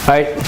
right,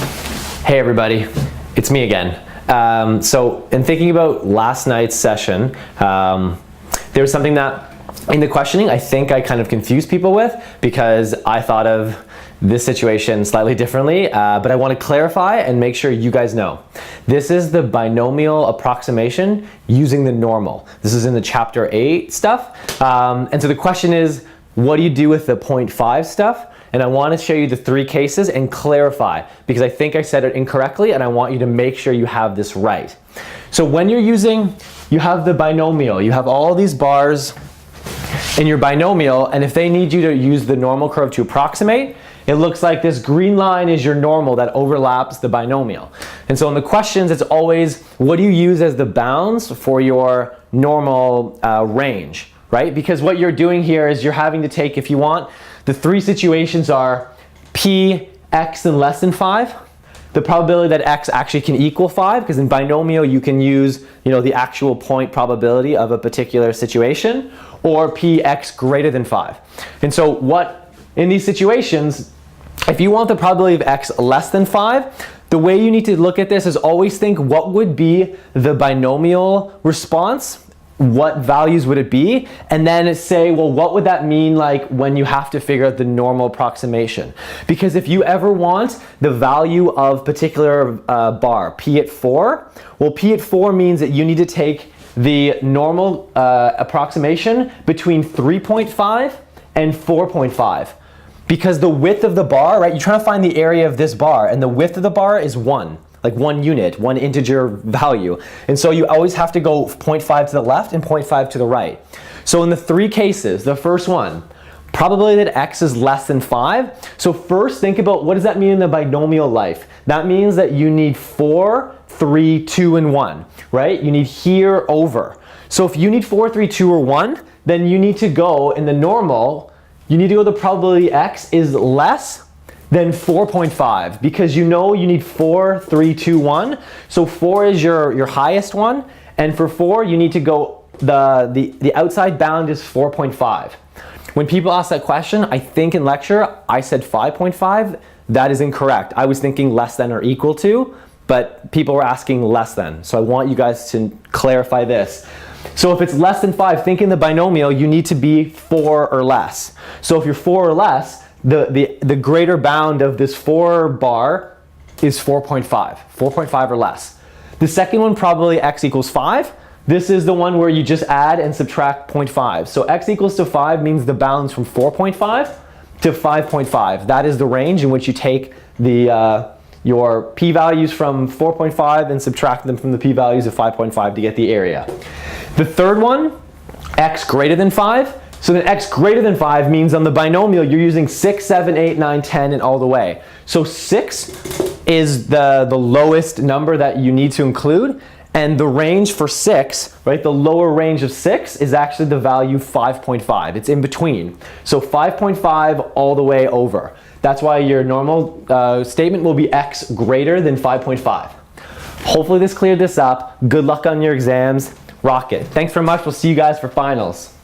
hey everybody, it's me again. So in thinking about last night's session, there was something that in the questioning I think I kind of confused people with because I thought of this situation slightly differently, but I want to clarify and make sure you guys know. This is the binomial approximation using the normal. This is in the chapter 8 stuff. And so the question is, what do you do with the 0.5 stuff? And I want to show you the 3 cases and clarify because I think I said it incorrectly and I want you to make sure you have this right. So when you're using, you have the binomial, you have all these bars in your binomial, and if they need you to use the normal curve to approximate, it looks like this green line is your normal that overlaps the binomial. And so in the questions, it's always, what do you use as the bounds for your normal range, right? Because what you're doing here is you're having to take, if you want, the 3 situations are p, x, and less than 5. The probability that x actually can equal 5, because in binomial you can use, the actual point probability of a particular situation, or p, x greater than 5. And so what, in these situations, if you want the probability of x less than 5, the way you need to look at this is always think what would be the binomial response, what values would it be, and then say, well, what would that mean like when you have to figure out the normal approximation? Because if you ever want the value of particular bar, p at 4, well, p at 4 means that you need to take the normal approximation between 3.5 and 4.5. Because the width of the bar, right, you're trying to find the area of this bar, and the width of the bar is 1. Like 1 unit, 1 integer value. And so you always have to go 0.5 to the left and 0.5 to the right. So in the 3 cases, the first one, probability that x is less than 5. So first think about what does that mean in the binomial life? That means that you need 4, 3, 2, and 1, right? You need here over. So if you need 4, 3, 2, or 1, then you need to go in the normal, you need to go the probability x is less than 4.5, because you need 4, 3, 2, 1. So 4 is your highest one, and for 4 you need to go, the outside bound is 4.5. When people ask that question, I think in lecture I said 5.5. That is incorrect. I was thinking less than or equal to, but people were asking less than. So I want you guys to clarify this. So if it's less than 5, think in the binomial, you need to be 4 or less. So if you're 4 or less, the greater bound of this 4 bar is 4.5, 4.5 or less. The second one, probably x equals 5. This is the one where you just add and subtract 0.5. So x equals to 5 means the bounds from 4.5 to 5.5. That is the range in which you take your p-values from 4.5 and subtract them from the p-values of 5.5 to get the area. The third one, x greater than 5. So then x greater than 5 means on the binomial you're using 6, 7, 8, 9, 10, and all the way. So 6 is the lowest number that you need to include, and the range for 6, right, the lower range of 6 is actually the value 5.5. It's in between. So 5.5 all the way over. That's why your normal statement will be x greater than 5.5. Hopefully this cleared this up. Good luck on your exams. Rock it. Thanks very much. We'll see you guys for finals.